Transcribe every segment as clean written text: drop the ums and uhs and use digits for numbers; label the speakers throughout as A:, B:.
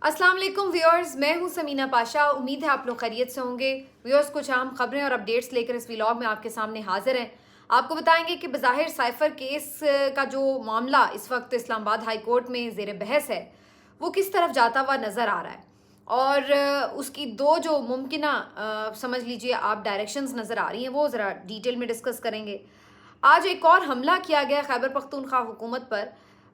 A: अस्सलाम वालेकुम व्यूअर्स, मैं हूं समीना पाशा। उम्मीद है आप लोग खैरियत से होंगे। व्यूअर्स, कुछ अहम खबरें और अपडेट्स लेकर इस व्लॉग में आपके सामने हाजिर हैं। आपको बताएंगे कि बज़ाहिर साइफर केस का जो मामला इस वक्त इस्लामाबाद हाई कोर्ट में ज़ेर बहस है, वो किस तरफ जाता हुआ नज़र आ रहा है और उसकी दो जो मुमकिना समझ लीजिए आप डायरेक्शंस नज़र आ रही हैं, वो ज़रा डिटेल में डिस्कस करेंगे। आज एक और हमला किया गया खैबर पख्तूनख्वा हुकूमत पर,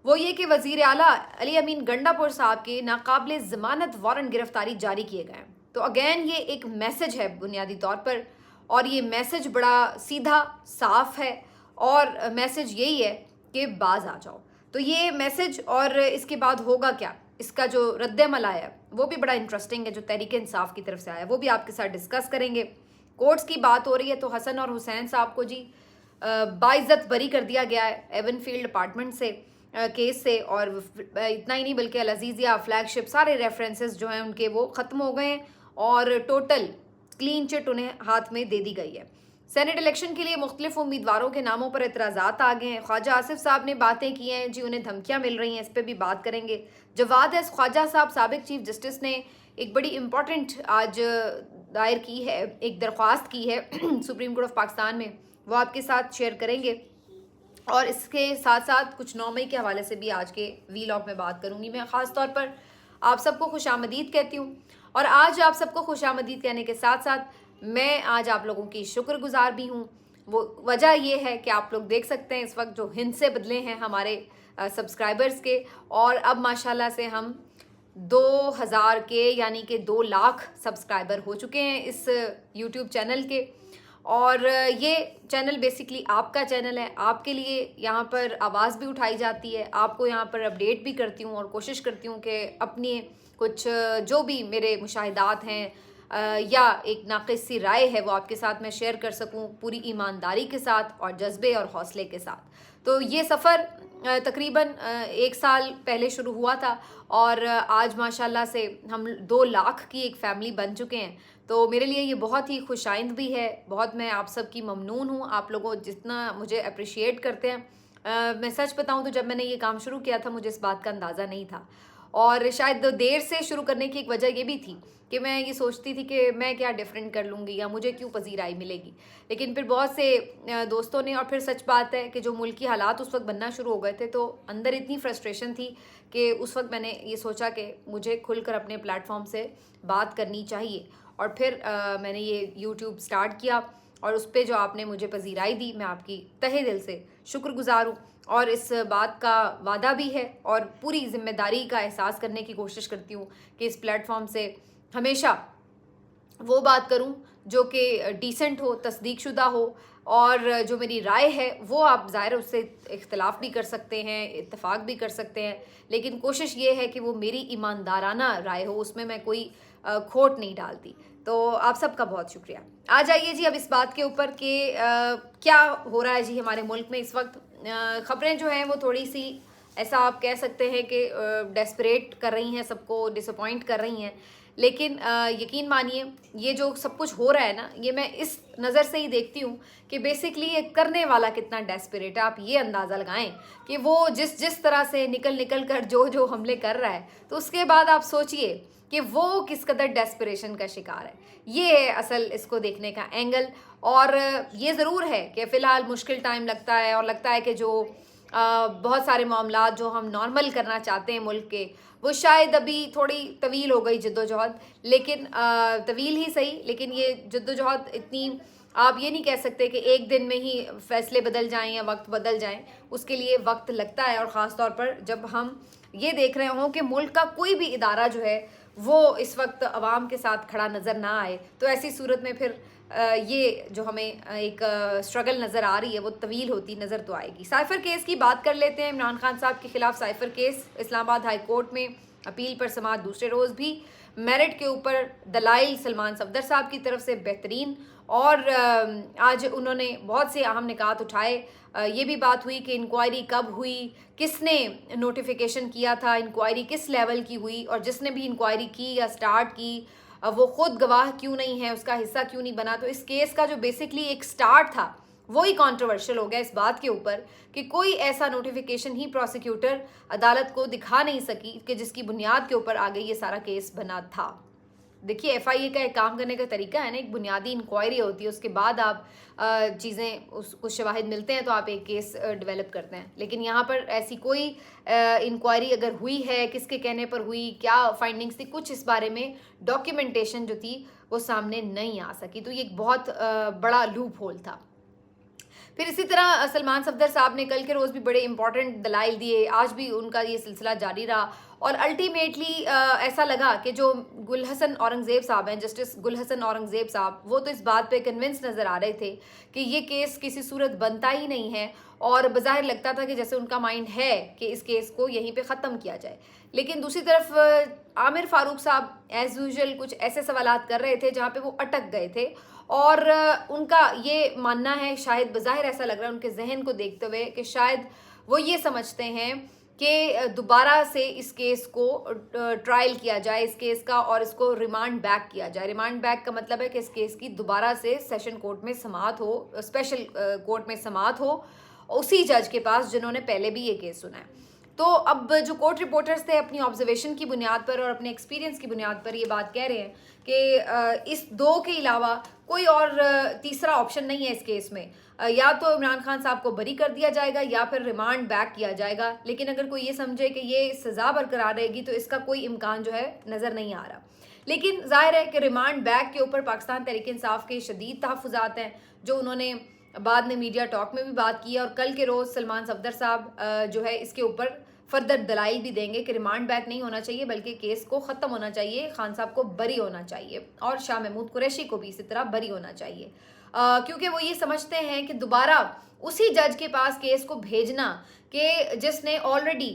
A: वो ये कि वज़ीर आला अली अमीन गंडापुर साहब के नाकाबिले ज़मानत वारंट गिरफ्तारी जारी किए गए। तो अगेन ये एक मैसेज है बुनियादी तौर पर, और ये मैसेज बड़ा सीधा साफ है और मैसेज यही है कि बाज आ जाओ। तो ये मैसेज और इसके बाद होगा क्या, इसका जो रद्दमल आया है वो भी बड़ा इंटरेस्टिंग है, जो तहरीक इंसाफ की तरफ से आया वो भी आपके साथ डिस्कस करेंगे। कोर्ट्स की बात हो रही है तो हसन और हुसैन साहब को जी बाइज्जत बरी कर दिया गया है एवनफील्ड अपार्टमेंट से केस से, और इतना ही नहीं बल्कि अल अज़ीज़िया फ्लैगशिप सारे रेफरेंसेस जो हैं उनके वो ख़त्म हो गए हैं और टोटल क्लीन चिट उन्हें हाथ में दे दी गई है। सेनेट इलेक्शन के लिए मुख्तलिफ उम्मीदवारों के नामों पर एतराज़ात आ गए हैं। ख्वाजा आसिफ साहब ने बातें की हैं जी, उन्हें धमकियाँ मिल रही हैं, इस पर भी बात करेंगे। जवाद एस ख्वाजा साहब साबिक चीफ जस्टिस ने एक बड़ी इंपॉर्टेंट आज दायर की है, एक दरख्वास्त की है सुप्रीम कोर्ट ऑफ पाकिस्तान में, वो आपके साथ शेयर करेंगे। और इसके साथ साथ कुछ 9 मई के हवाले से भी आज के वीलॉग में बात करूंगी। मैं ख़ास तौर पर आप सबको खुशामदीद कहती हूँ, और आज आप सबको खुशामदीद कहने के साथ साथ मैं आज आप लोगों की शुक्रगुजार भी हूँ। वो वजह ये है कि आप लोग देख सकते हैं इस वक्त जो हिंसे बदले हैं हमारे सब्सक्राइबर्स के, और अब माशाल्लाह से हम 2000 के यानी कि 2 लाख सब्सक्राइबर हो चुके हैं इस यूट्यूब चैनल के। और ये चैनल बेसिकली आपका चैनल है, आपके लिए यहाँ पर आवाज़ भी उठाई जाती है, आपको यहाँ पर अपडेट भी करती हूँ और कोशिश करती हूँ कि अपनी कुछ जो भी मेरे मुशाहिदात हैं या एक नाक़िस सी राय है वो आपके साथ मैं शेयर कर सकूँ पूरी ईमानदारी के साथ और जज्बे और हौसले के साथ। तो ये सफ़र तकरीबन 1 साल पहले शुरू हुआ था और आज माशाल्लाह से हम 2 लाख की एक फ़ैमिली बन चुके हैं। तो मेरे लिए ये बहुत ही खुशाइंद भी है, बहुत मैं आप सब की ममनून हूँ, आप लोगों जितना मुझे अप्रिशिएट करते हैं। मैं सच बताऊँ तो जब मैंने ये काम शुरू किया था मुझे इस बात का अंदाज़ा नहीं था, और शायद देर से शुरू करने की एक वजह ये भी थी कि मैं ये सोचती थी कि मैं क्या डिफरेंट कर लूँगी या मुझे क्यों पजीराई मिलेगी। लेकिन फिर बहुत से दोस्तों ने, और फिर सच बात है कि जो मुल्क की हालात उस वक्त बनना शुरू हो गए थे तो अंदर इतनी फ्रस्ट्रेशन थी कि उस वक्त मैंने ये सोचा कि मुझे खुलकर अपने प्लेटफॉर्म से बात करनी चाहिए। और फिर मैंने ये यूट्यूब स्टार्ट किया और उस पर जो आपने मुझे पजीराई दी, मैं आपकी तहे दिल से शुक्रगुजार हूँ। और इस बात का वादा भी है और पूरी जिम्मेदारी का एहसास करने की कोशिश करती हूँ कि इस प्लेटफॉर्म से हमेशा वो बात करूं जो कि डिसेंट हो, तस्दीक शुदा हो, और जो मेरी राय है वो आप ज़ाहिर उससे इख्तलाफ भी कर सकते हैं, इत्तेफाक भी कर सकते हैं, लेकिन कोशिश ये है कि वो मेरी ईमानदाराना राय हो, उसमें मैं कोई खोट नहीं डालती। तो आप सबका बहुत शुक्रिया। आ जाइए जी अब इस बात के ऊपर कि क्या हो रहा है जी हमारे मुल्क में इस वक्त। ख़बरें जो हैं वो थोड़ी सी ऐसा आप कह सकते हैं कि डेस्परेट कर रही हैं, सबको डिसअपॉइंट कर रही हैं, लेकिन यकीन मानिए ये जो सब कुछ हो रहा है ना, ये मैं इस नज़र से ही देखती हूँ कि बेसिकली ये करने वाला कितना डेस्परेट है। आप ये अंदाज़ा लगाएं कि वो जिस तरह से निकल कर जो हमले कर रहा है, तो उसके बाद आप सोचिए कि वो किस कदर डेस्परेशन का शिकार है। ये है असल इसको देखने का एंगल। और ये ज़रूर है कि फ़िलहाल मुश्किल टाइम लगता है, और लगता है कि जो बहुत सारे मामलात जो हम नॉर्मल करना चाहते हैं मुल्क के, वो शायद अभी थोड़ी तवील हो गई जद्दोजहद, लेकिन तवील ही सही, लेकिन ये जद्दोजहद इतनी आप ये नहीं कह सकते कि एक दिन में ही फ़ैसले बदल जाएं या वक्त बदल जाएं, उसके लिए वक्त लगता है। और ख़ास तौर पर जब हम ये देख रहे हों कि मुल्क का कोई भी इदारा जो है वो इस वक्त अवाम के साथ खड़ा नज़र ना आए, तो ऐसी सूरत में फिर ये जो हमें एक स्ट्रगल नज़र आ रही है वो तवील होती नज़र तो आएगी। साइफर केस की बात कर लेते हैं। इमरान खान साहब के खिलाफ cipher case Islamabad high court में अपील पर समाअत दूसरे रोज़ भी। मेरिट के ऊपर दलाइल सलमान सफदर साहब की तरफ से बेहतरीन, और आज उन्होंने बहुत से अहम निकात उठाए। ये भी बात हुई कि इंक्वायरी कब हुई, किसने नोटिफिकेशन किया था, इंक्वायरी किस लेवल की हुई, और जिसने भी इंक्वायरी की या स्टार्ट की वो खुद गवाह क्यों नहीं है, उसका हिस्सा क्यों नहीं बना। तो इस केस का जो बेसिकली एक स्टार्ट था वही कंट्रोवर्शियल हो गया इस बात के ऊपर कि कोई ऐसा नोटिफिकेशन ही प्रोसिक्यूटर अदालत को दिखा नहीं सकी कि जिसकी बुनियाद के ऊपर आगे ये सारा केस बना था। देखिए, एफआईए का एक काम करने का तरीका है ना, एक बुनियादी इंक्वायरी होती है, उसके बाद आप चीज़ें कुछ शवाहिद मिलते हैं तो आप एक केस डेवलप करते हैं। लेकिन यहाँ पर ऐसी कोई इंक्वायरी अगर हुई है, किसके कहने पर हुई, क्या फाइंडिंग्स थी, कुछ इस बारे में डॉक्यूमेंटेशन जो थी वो सामने नहीं आ सकी। तो ये एक बहुत बड़ा लूप होल था। फिर इसी तरह सलमान सफदर साहब ने कल के रोज़ भी बड़े इंपॉर्टेंट दलाइल दिए, आज भी उनका ये सिलसिला जारी रहा और अल्टीमेटली ऐसा लगा कि जो गुल हसन औरंगज़ेब साहब हैं, जस्टिस गुल हसन औरंगज़ेब साहब, वो तो इस बात पे कन्विंस नज़र आ रहे थे कि ये केस किसी सूरत बनता ही नहीं है और बज़ाहिर लगता था कि जैसे उनका माइंड है कि इस केस को यहीं पे ख़त्म किया जाए। लेकिन दूसरी तरफ आमिर फारूक साहब एज़ यूजुअल कुछ ऐसे सवालात कर रहे थे जहाँ पे वो अटक गए थे और उनका ये मानना है, शायद बज़ाहिर ऐसा लग रहा है उनके जहन को देखते हुए, कि शायद वो ये समझते हैं कि दोबारा से इस केस को ट्रायल किया जाए, इस केस का, और इसको रिमांड बैक किया जाए। रिमांड बैक का मतलब है कि इस केस की दोबारा से सेशन कोर्ट में समाअत हो, स्पेशल कोर्ट में समाअत हो, उसी जज के पास जिन्होंने पहले भी ये केस सुना है। तो अब जो कोर्ट रिपोर्टर्स थे अपनी ऑब्जर्वेशन की बुनियाद पर और अपने एक्सपीरियंस की बुनियाद पर ये बात कह रहे हैं कि इस दो के अलावा कोई और तीसरा ऑप्शन नहीं है इस केस में। या तो इमरान खान साहब को बरी कर दिया जाएगा या फिर रिमांड बैक किया जाएगा। लेकिन अगर कोई ये समझे कि ये सज़ा बरकरार रहेगी तो इसका कोई इम्कान जो है नज़र नहीं आ रहा। लेकिन जाहिर है कि रिमांड बैक के ऊपर पाकिस्तान तहरीक इंसाफ के शदीद तहफ़्फ़ुज़ात हैं, जो उन्होंने बाद में मीडिया टॉक में भी बात की है और कल के रोज़ सलमान सफदर साहब जो है इसके ऊपर फर्दर दलाइल भी देंगे कि रिमांड बैक नहीं होना चाहिए बल्कि केस को ख़त्म होना चाहिए, खान साहब को बरी होना चाहिए और शाह महमूद कुरैशी को भी इसी तरह बरी होना चाहिए। क्योंकि वो ये समझते हैं कि दोबारा उसी जज के पास केस को भेजना कि जिसने ऑलरेडी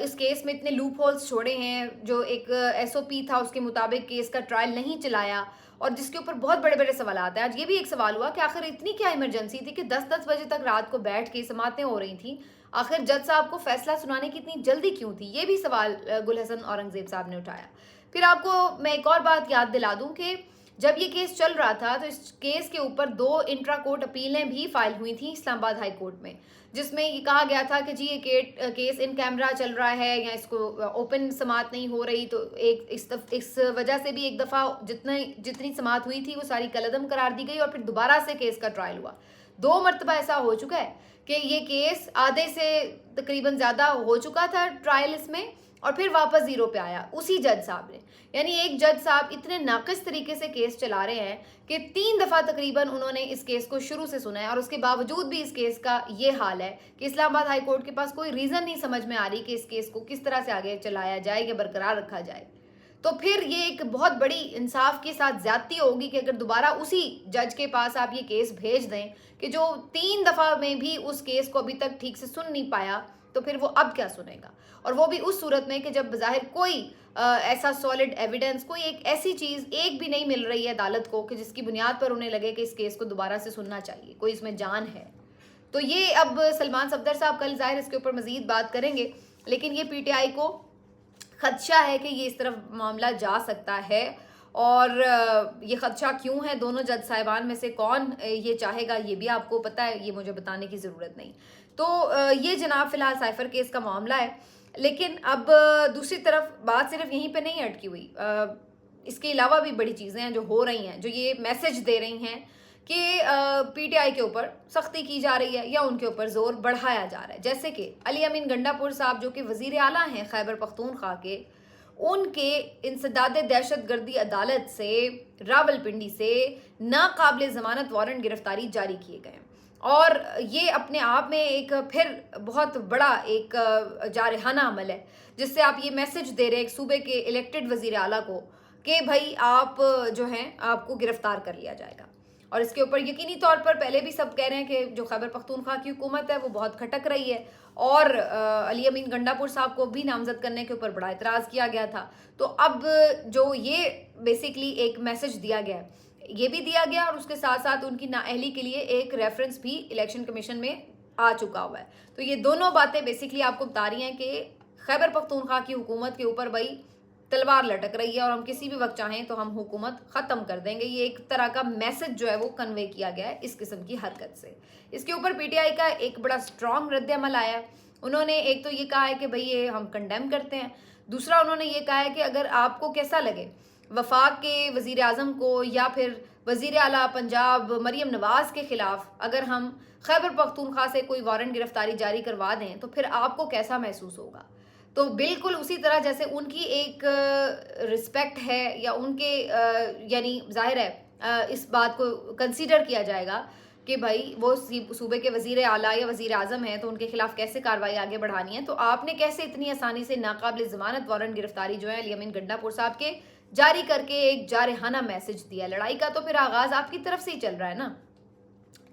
A: इस केस में इतने लूप होल्स छोड़े हैं, जो एक एसओपी था उसके मुताबिक केस का ट्रायल नहीं चलाया और जिसके ऊपर बहुत बड़े बड़े सवाल आते हैं। आज ये भी एक सवाल हुआ कि आखिर इतनी क्या इमरजेंसी थी कि 10-10 बजे तक रात को बैठ के समाअतें हो रही थी, आखिर जज साहब को फैसला सुनाने की इतनी जल्दी क्यों थी? ये भी सवाल गुल हसन औरंगज़ेब साहब ने उठाया। फिर आपको मैं एक और बात याद दिला दूं कि जब ये केस चल रहा था तो इस केस के ऊपर 2 इंट्रा कोर्ट अपीलें भी फाइल हुई थी इस्लामाबाद हाई कोर्ट में, जिसमें ये कहा गया था कि जी ये केस इन कैमरा चल रहा है या इसको ओपन समाअत नहीं हो रही, तो इस वजह से भी एक दफ़ा जितनी समाअत हुई थी वो सारी कलअदम करार दी गई और फिर दोबारा से केस का ट्रायल हुआ। 2 मरतबा ऐसा हो चुका है कि ये केस आधे से तकरीबन ज़्यादा हो चुका था ट्रायल इसमें और फिर वापस ज़ीरो पे आया उसी जज साहब ने। यानी एक जज साहब इतने नाक़िस तरीके से केस चला रहे हैं कि 3 दफ़ा तकरीबन उन्होंने इस केस को शुरू से सुना है और उसके बावजूद भी इस केस का ये हाल है कि इस्लामाबाद हाई कोर्ट के पास कोई रीज़न नहीं समझ में आ रही कि इस केस को किस तरह से आगे चलाया जाए या बरकरार रखा जाए। तो फिर ये एक बहुत बड़ी इंसाफ के साथ ज्यादती होगी कि अगर दोबारा उसी जज के पास आप ये केस भेज दें कि जो 3 दफ़ा में भी उस केस को अभी तक ठीक से सुन नहीं पाया, तो फिर वो अब क्या सुनेगा, और वो भी उस सूरत में कि जब ज़ाहिर कोई ऐसा सॉलिड एविडेंस, कोई एक ऐसी चीज़ एक भी नहीं मिल रही है अदालत को कि जिसकी बुनियाद पर उन्हें लगे कि इस केस को दोबारा से सुनना चाहिए, कोई इसमें जान है। तो ये अब सलमान सफदर साहब कल ज़ाहिर इसके ऊपर मज़ीद बात करेंगे, लेकिन ये पीटीआई को खदशा है कि ये इस तरफ मामला जा सकता है। और ये खदशा क्यों है, दोनों जज साहिबान में से कौन ये चाहेगा ये भी आपको पता है, ये मुझे बताने की ज़रूरत नहीं। तो ये जनाब फ़िलहाल साइफ़र केस का मामला है। लेकिन अब दूसरी तरफ बात सिर्फ यहीं पे नहीं अटकी हुई, इसके अलावा भी बड़ी चीज़ें हैं जो हो रही हैं, जो ये मैसेज दे रही हैं कि पीटीआई के ऊपर सख्ती की जा रही है या उनके ऊपर जोर बढ़ाया जा रहा है। जैसे कि अली अमीन गंडापुर साहब जो कि वज़ीर आला हैं खैबर पख्तूनख्वा के, उनके इंसदाद दहशत गर्दी अदालत से रावलपिंडी से नाकाबिल ज़मानत वारंट गिरफ्तारी जारी किए गए और ये अपने आप में एक फिर बहुत बड़ा एक जारहाना अमल है, जिससे आप ये मैसेज दे रहे हैं एक सूबे के इलेक्टेड वज़ीर आला को कि भाई आप जो हैं आपको गिरफ्तार कर लिया जाएगा। और इसके ऊपर यकीनी तौर पर पहले भी सब कह रहे हैं कि जो खैबर पख्तूनख्वा की हुकूमत है वो बहुत खटक रही है और अली अमीन गंडापुर साहब को भी नामजद करने के ऊपर बड़ा इतराज़ किया गया था। तो अब जो ये बेसिकली एक मैसेज दिया गया, ये भी दिया गया और उसके साथ साथ उनकी नाअहली के लिए एक रेफरेंस भी इलेक्शन कमीशन में आ चुका हुआ है। तो ये दोनों बातें बेसिकली आपको बता रही हैं कि खैबर पख्तूनख्वा की हुकूमत के ऊपर भाई तलवार लटक रही है और हम किसी भी वक्त चाहें तो हम हुकूमत ख़त्म कर देंगे। ये एक तरह का मैसेज जो है वो कन्वे किया गया है इस किस्म की हरकत से। इसके ऊपर पीटीआई का एक बड़ा स्ट्रॉन्ग रद्द-ए-अमल आया। उन्होंने एक तो ये कहा है कि भाई ये हम कंडेम करते हैं। दूसरा उन्होंने ये कहा है कि अगर आपको कैसा लगे वफाक के वज़ीर आज़म को या फिर वज़ीर आला पंजाब मरीम नवाज़ के ख़िलाफ़ अगर हम खैबर पख्तूनख्वा से कोई वारंट गिरफ्तारी जारी करवा दें तो फिर आपको कैसा महसूस होगा। तो बिल्कुल उसी तरह जैसे उनकी एक रिस्पेक्ट है या उनके यानी ज़ाहिर है इस बात को कंसीडर किया जाएगा कि भाई वो सूबे के वज़ीर आला या वज़ीर आज़म हैं तो उनके खिलाफ कैसे कार्रवाई आगे बढ़ानी है। तो आपने कैसे इतनी आसानी से नाकाबिल ज़मानत वारंट गिरफ्तारी जो है अली अमीन गंडापुर साहब के जारी करके एक जारहाना मैसेज दिया। लड़ाई का तो फिर आगाज़ आपकी तरफ से ही चल रहा है ना।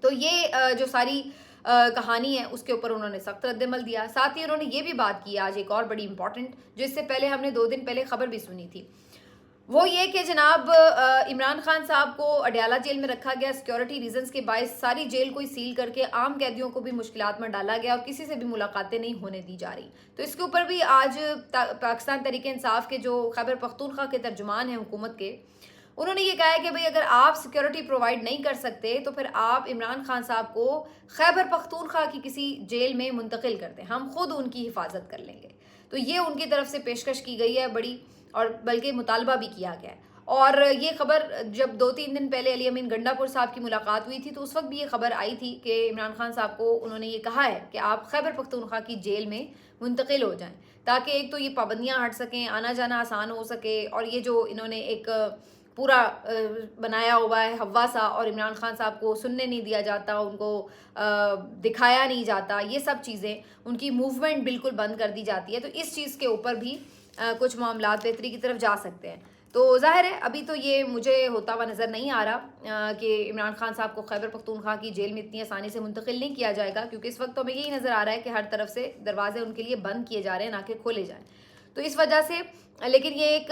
A: तो ये जो सारी कहानी है उसके ऊपर उन्होंने सख्त रद्द-ए-अमल दिया। साथ ही उन्होंने ये भी बात की आज एक और बड़ी इंपॉर्टेंट, जो इससे पहले हमने 2 दिन पहले खबर भी सुनी थी, वो ये कि जनाब इमरान खान साहब को अडयाला जेल में रखा गया। सिक्योरिटी रीजंस के बायस सारी जेल को सील करके आम कैदियों को भी मुश्किलात में डाला गया और किसी से भी मुलाकातें नहीं होने दी जा रही। तो इसके ऊपर भी आज पाकिस्तान तहरीक इंसाफ के जो खैबर पख्तूनख्वा के तर्जुमान हैं हुकूमत के, उन्होंने ये कहा है कि भाई अगर आप सिक्योरिटी प्रोवाइड नहीं कर सकते तो फिर आप इमरान खान साहब को खैबर पख्तूनख्वा की किसी जेल में मुंतकिल कर दें, हम खुद उनकी हिफाजत कर लेंगे। तो ये उनकी तरफ से पेशकश की गई है बड़ी, और बल्कि मुतालबा भी किया गया है। और ये खबर जब 2-3 दिन पहले अली अमीन गंडापुर साहब की मुलाकात हुई थी तो उस वक्त भी ये खबर आई थी कि इमरान खान साहब को उन्होंने ये कहा है कि आप खैबर पख्तूनख्वा की जेल में मुंतकिल हो जाएं, ताकि एक तो ये पाबंदियाँ हट सकें, आना जाना आसान हो सके। और ये जो इन्होंने एक पूरा बनाया हुआ है हवा सा, और इमरान खान साहब को सुनने नहीं दिया जाता, उनको दिखाया नहीं जाता, ये सब चीज़ें, उनकी मूवमेंट बिल्कुल बंद कर दी जाती है। तो इस चीज़ के ऊपर भी कुछ मामलात बेहतरी की तरफ जा सकते हैं। तो ज़ाहिर है अभी तो ये मुझे होता हुआ नज़र नहीं आ रहा कि इमरान खान साहब को खैबर पख्तूनख्वा की जेल में इतनी आसानी से मुंतकिल नहीं किया जाएगा, क्योंकि इस वक्त तो हमें यही नज़र आ रहा है कि हर तरफ से दरवाजे उनके लिए बंद किए जा रहे हैं, ना कि खोले जाएँ। तो इस वजह से लेकिन ये एक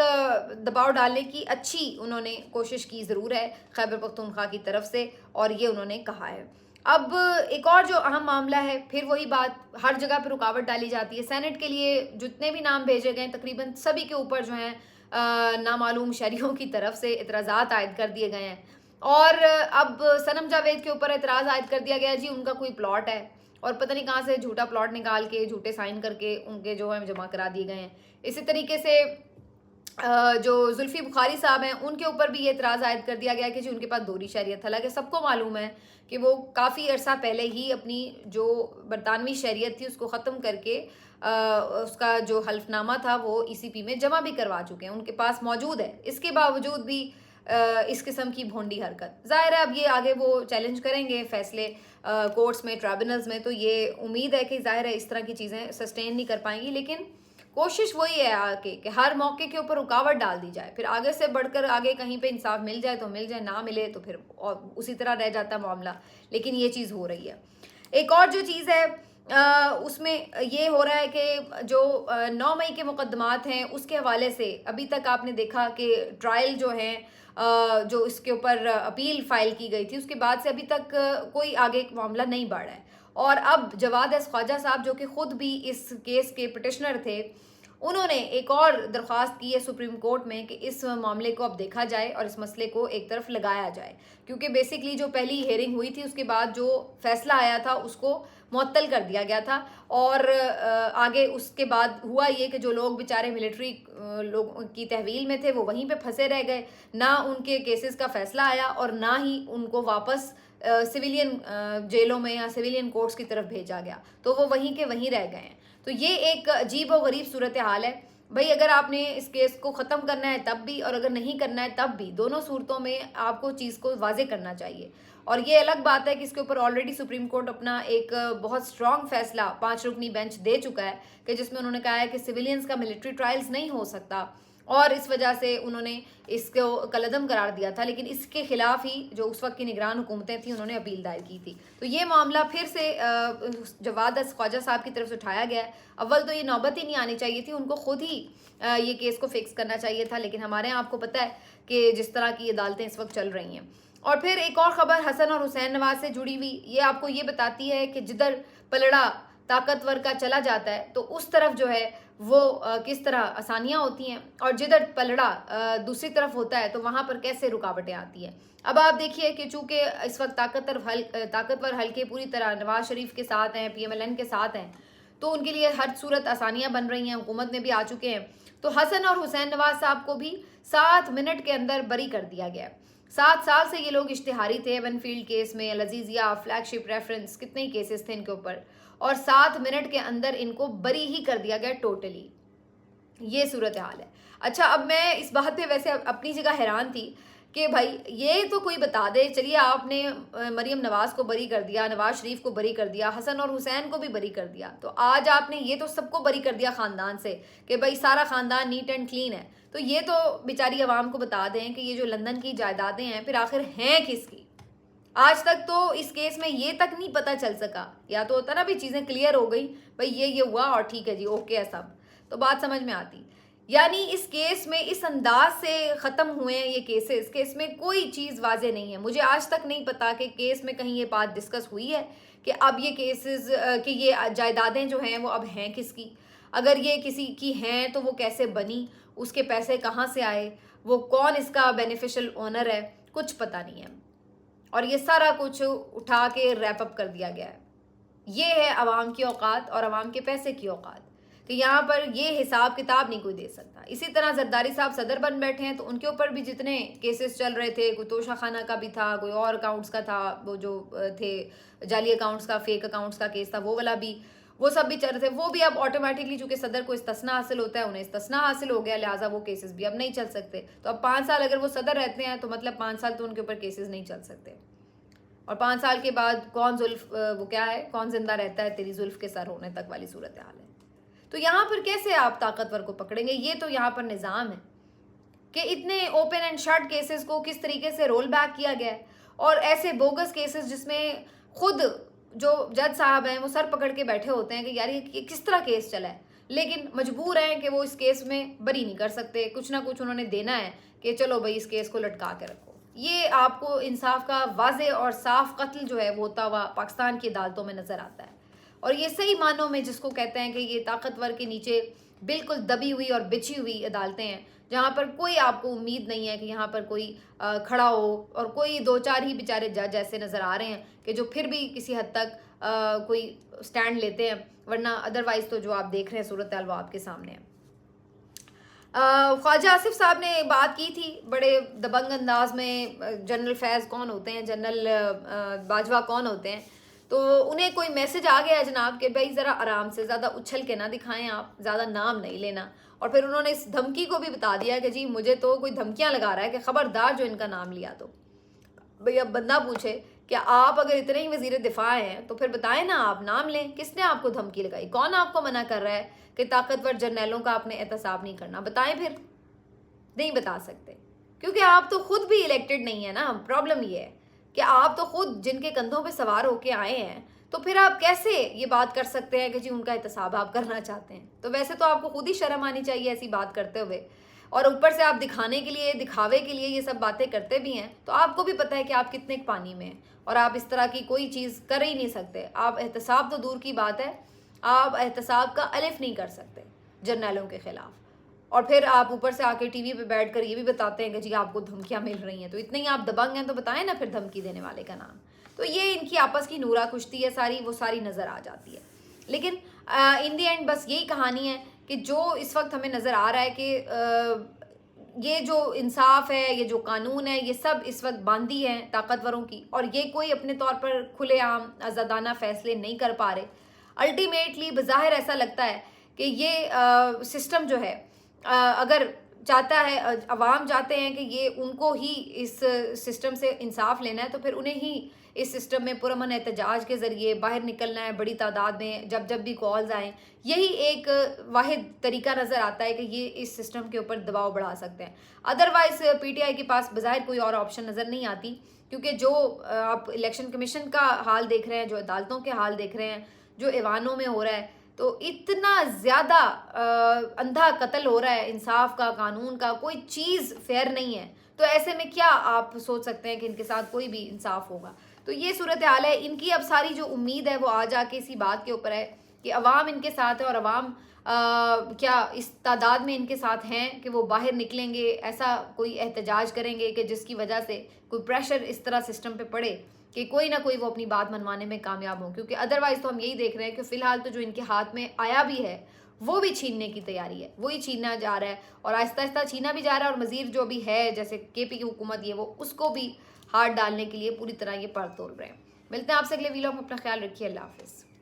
A: दबाव डालने की अच्छी उन्होंने कोशिश की ज़रूर है खैबर पख्तूनख्वा की तरफ से, और ये उन्होंने कहा है। अब एक और जो अहम मामला है, फिर वही बात, हर जगह पर रुकावट डाली जाती है। सेनेट के लिए जितने भी नाम भेजे गए तकरीबन सभी के ऊपर जो हैं नामालूम शहरियों की तरफ से एतराज़ात आयद कर दिए गए हैं। और अब सनम जावेद के ऊपर एतराज़ आयद कर दिया गया जी उनका कोई प्लॉट है, और पता नहीं कहाँ से झूठा प्लॉट निकाल के झूठे साइन करके उनके जो है जमा करा दिए गए हैं। इसी तरीके से जो जुल्फ़ी बुखारी साहब हैं उनके ऊपर भी ये एतराज़ आयद कर दिया गया कि जी उनके पास दोहरी शहरियत। हालांकि सबको मालूम है कि वो काफ़ी अरसा पहले ही अपनी जो बरतानवी शहरियत थी उसको ख़त्म करके उसका जो हल्फनामा था वो ईसीपी में जमा भी करवा चुके हैं, उनके पास मौजूद है। इसके बावजूद भी इस किस्म की भोंडी हरकत, ज़ाहिर है अब ये आगे वो चैलेंज करेंगे फैसले कोर्ट्स में, ट्राइब्यूनल्स में। तो ये उम्मीद है कि ज़ाहिर है इस तरह की चीज़ें सस्टेन नहीं कर पाएंगी, लेकिन कोशिश वही है आके कि हर मौके के ऊपर रुकावट डाल दी जाए, फिर आगे से बढ़कर आगे कहीं पे इंसाफ मिल जाए तो मिल जाए, ना मिले तो फिर और उसी तरह रह जाता मामला। लेकिन ये चीज़ हो रही है। एक और जो चीज़ है उसमें ये हो रहा है कि जो 9 मई के मुकदमात हैं उसके हवाले से अभी तक आपने देखा कि ट्रायल जो है जो इसके ऊपर अपील फाइल की गई थी उसके बाद से अभी तक कोई आगे मामला नहीं बढ़ा है। और अब जवाद एस ख्वाजा साहब जो कि ख़ुद भी इस केस के पिटिशनर थे, उन्होंने एक और दरख्वास्त की है सुप्रीम कोर्ट में कि इस मामले को अब देखा जाए और इस मसले को एक तरफ लगाया जाए, क्योंकि बेसिकली जो पहली हेयरिंग हुई थी उसके बाद जो फैसला आया था उसको मुअत्तल कर दिया गया था। और आगे उसके बाद हुआ ये कि जो लोग बेचारे मिलिट्री लोग की तहवील में थे वो वहीं पे फंसे रह गए, ना उनके केसेस का फैसला आया और ना ही उनको वापस सिविलियन जेलों में या सिविलियन कोर्ट्स की तरफ भेजा गया, तो वो वहीं के वहीं रह गए हैं। तो ये एक अजीब और गरीब सूरत हाल है भाई। अगर आपने इस केस को ख़त्म करना है तब भी, और अगर नहीं करना है तब भी, दोनों सूरतों में आपको चीज़ को वाजे करना चाहिए। और ये अलग बात है कि इसके ऊपर ऑलरेडी सुप्रीम कोर्ट अपना एक बहुत स्ट्रॉन्ग फैसला 5 रुकनी बेंच दे चुका है कि जिसमें उन्होंने कहा है कि सिविलियंस का मिलिट्री ट्रायल्स नहीं हो सकता, और इस वजह से उन्होंने इसको कलअदम करार दिया था। लेकिन इसके खिलाफ ही जो उस वक्त की निगरान हुकूमतें थी उन्होंने अपील दायर की थी। तो ये मामला फिर से जवाद एस ख्वाजा साहब की तरफ से उठाया गया है। अव्वल तो ये नौबत ही नहीं आनी चाहिए थी, उनको खुद ही ये केस को फिक्स करना चाहिए था। लेकिन हमारे यहाँ आपको पता है कि जिस तरह की अदालतें इस वक्त चल रही हैं। और फिर एक और ख़बर हसन और हुसैन नवाज से जुड़ी हुई, ये आपको ये बताती है कि जिधर पलड़ा ताकतवर का चला जाता है तो उस तरफ जो है वो किस तरह आसानियां होती हैं, और जिधर पलड़ा दूसरी तरफ होता है तो वहां पर कैसे रुकावटें आती हैं। अब आप देखिए कि चूंकि इस वक्त ताकतवर हल्के पूरी तरह नवाज शरीफ के साथ हैं, PMLN के साथ हैं, तो उनके लिए हर सूरत आसानियां बन रही हैं, हुकूमत में भी आ चुके हैं। तो हसन और हुसैन नवाज साहब को भी 7 मिनट के अंदर बरी कर दिया गया। 7 साल से ये लोग इश्तिहारी थे, वनफील्ड केस में, लजीजिया, फ्लैगशिप रेफरेंस, कितने ही केसेस थे इनके ऊपर, और 7 मिनट के अंदर इनको बरी ही कर दिया गया टोटली। ये सूरत हाल है। अच्छा, अब मैं इस बात पे वैसे अपनी जगह हैरान थी कि भाई ये तो कोई बता दे, चलिए आपने मरीम नवाज को बरी कर दिया, नवाज शरीफ को बरी कर दिया, हसन और हुसैन को भी बरी कर दिया, तो आज आपने ये तो सबको बरी कर दिया खानदान से कि भाई सारा खानदान नीट एंड क्लीन है, तो ये तो बेचारी आवाम को बता दें कि ये जो लंदन की जायदादें हैं फिर आखिर हैं किसकी। आज तक तो इस केस में ये तक नहीं पता चल सका, या तो होता ना भी चीज़ें क्लियर हो गई, भाई ये हुआ और ठीक है जी, ओके है सब, तो बात समझ में आती। यानी इस केस में इस अंदाज से ख़त्म हुए हैं ये केसेस कि इसमें कोई चीज़ वाजे नहीं है। मुझे आज तक नहीं पता कि केस में कहीं ये बात डिस्कस हुई है कि अब ये केसेस कि ये जायदादें जो हैं वो अब हैं किसकी, अगर ये किसी की हैं तो वो कैसे बनी, उसके पैसे कहाँ से आए, वो कौन इसका बेनिफिशियल ओनर है, कुछ पता नहीं है। और ये सारा कुछ उठा के रैप अप कर दिया गया है। ये है आवाम की औकात और आवाम के पैसे की औकात, कि यहाँ पर ये हिसाब किताब नहीं कोई दे सकता। इसी तरह जरदारी साहब सदर बन बैठे हैं, तो उनके ऊपर भी जितने केसेस चल रहे थे, कोई तोशा खाना का भी था, कोई और अकाउंट्स का था, वो जो थे जाली अकाउंट्स का, फेक अकाउंट्स का केस था, वो वाला भी, वो सब भी चल रहे थे, वो भी अब ऑटोमेटिकली चूंकि सदर को इस्तिस्ना हासिल होता है, उन्हें इस्तिस्ना हासिल हो गया, लिहाजा वो केसेस भी अब नहीं चल सकते। तो अब 5 साल अगर वो सदर रहते हैं तो मतलब 5 साल तो उनके ऊपर केसेस नहीं चल सकते, और 5 साल के बाद कौन जुल्फ, वो क्या है, कौन जिंदा रहता है तेरी जुल्फ के सर होने तक वाली सूरत हाल है। तो यहाँ पर कैसे आप ताकतवर को पकड़ेंगे? ये तो यहाँ पर निज़ाम है कि इतने ओपन एंड शट केसेस को किस तरीके से रोल बैक किया गया है, और ऐसे बोगस केसेस जिसमें खुद जो जज साहब हैं वो सर पकड़ के बैठे होते हैं कि यार ये किस तरह केस चला है, लेकिन मजबूर हैं कि वो इस केस में बरी नहीं कर सकते, कुछ ना कुछ उन्होंने देना है कि चलो भाई इस केस को लटका के रखो। ये आपको इंसाफ का वाजे और साफ कत्ल जो है वो होता हुआ पाकिस्तान की अदालतों में नजर आता है। और ये सही मानों में जिसको कहते हैं कि ये ताकतवर के नीचे बिल्कुल दबी हुई और बिछी हुई अदालतें हैं, जहाँ पर कोई आपको उम्मीद नहीं है कि यहाँ पर कोई खड़ा हो, और कोई 2-4 ही बेचारे जज ऐसे नज़र आ रहे हैं कि जो फिर भी किसी हद तक कोई स्टैंड लेते हैं, वरना अदरवाइज तो जो आप देख रहे हैं सूरत हाल वो आपके सामने है। ख्वाजा आसिफ साहब ने बात की थी बड़े दबंग अंदाज में, जनरल फैज़ कौन होते हैं, जनरल बाजवा कौन होते हैं, तो उन्हें कोई मैसेज आ गया जनाब कि भाई ज़रा आराम से, ज़्यादा उछल के ना दिखाएं, आप ज़्यादा नाम नहीं लेना। और फिर उन्होंने इस धमकी को भी बता दिया कि जी मुझे तो कोई धमकियां लगा रहा है कि ख़बरदार जो इनका नाम लिया तो। भाई अब बंदा पूछे कि आप अगर इतने ही वज़ीर दिफा हैं तो फिर बताएं ना, आप नाम लें, किसने आपको धमकी लगाई, कौन आपको मना कर रहा है कि ताकतवर जर्नैलों का आपने एहतसाब नहीं करना, बताएं। फिर नहीं बता सकते क्योंकि आप तो खुद भी इलेक्टेड नहीं है ना। प्रॉब्लम ये है कि आप तो खुद जिनके कंधों पे सवार होके आए हैं, तो फिर आप कैसे ये बात कर सकते हैं कि जी उनका एहतसाब आप करना चाहते हैं। तो वैसे तो आपको खुद ही शर्म आनी चाहिए ऐसी बात करते हुए, और ऊपर से आप दिखाने के लिए, दिखावे के लिए ये सब बातें करते भी हैं। तो आपको भी पता है कि आप कितने पानी में हैं और आप इस तरह की कोई चीज़ कर ही नहीं सकते। आप एहतसाब तो दूर की बात है, आप एहतसाब का अलिफ नहीं कर सकते जर्नैलों के खिलाफ, और फिर आप ऊपर से आके टीवी पे बैठकर ये भी बताते हैं कि जी आपको धमकियां मिल रही हैं। तो इतने ही आप दबंग हैं तो बताएं ना फिर धमकी देने वाले का नाम। तो ये इनकी आपस की नूरा कुश्ती है सारी, वो सारी नज़र आ जाती है। लेकिन इन दी एंड बस यही कहानी है कि जो इस वक्त हमें नज़र आ रहा है कि ये जो इंसाफ है, ये जो कानून है, ये सब इस वक्त बांदी हैं ताकतवरों की, और ये कोई अपने तौर पर खुलेआम आज़ादाना फैसले नहीं कर पा रहे। अल्टीमेटली बज़ाहिर ऐसा लगता है कि ये सिस्टम जो है अगर चाहता है, अवाम चाहते हैं कि ये उनको ही इस सिस्टम से इंसाफ लेना है, तो फिर उन्हें ही इस सिस्टम में पुरअमन एहतजाज के ज़रिए बाहर निकलना है बड़ी तादाद में, जब जब भी कॉल्स आएँ। यही एक वाहिद तरीका नज़र आता है कि ये इस सिस्टम के ऊपर दबाव बढ़ा सकते हैं। अदरवाइज़ PTI के पास बज़ाहिर कोई और ऑप्शन नज़र नहीं आती, क्योंकि जो आप इलेक्शन कमीशन का हाल देख रहे हैं, जो अदालतों के हाल देख रहे हैं, जो ऐवानों में हो रहा है, तो इतना ज़्यादा अंधा कत्ल हो रहा है इंसाफ का, कानून का, कोई चीज़ फेयर नहीं है। तो ऐसे में क्या आप सोच सकते हैं कि इनके साथ कोई भी इंसाफ होगा? तो ये सूरत हाल है। इनकी अब सारी जो उम्मीद है वो आ जाके इसी बात के ऊपर है कि अवाम इनके साथ है और अवाम क्या इस तादाद में इनके साथ हैं कि वो बाहर निकलेंगे, ऐसा कोई एहतजाज करेंगे कि जिसकी वजह से कोई प्रेशर इस तरह सिस्टम पे पड़े कि कोई ना कोई वो अपनी बात मनवाने में कामयाब हो। क्योंकि अदरवाइज तो हम यही देख रहे हैं कि फ़िलहाल तो जो इनके हाथ में आया भी है वो भी छीनने की तैयारी है, वही छीना जा रहा है और आहिस्ता आहिस्ता छीना भी जा रहा है। और मज़ीद जो भी है जैसे KP की हुकूमत ये वो उसको भी हाथ डालने के लिए पूरी तरह ये पर तोड़ रहे हैं। मिलते हैं आपसे अगले वीडियो में, अपना ख्याल रखिए, अल्लाह हाफिज़।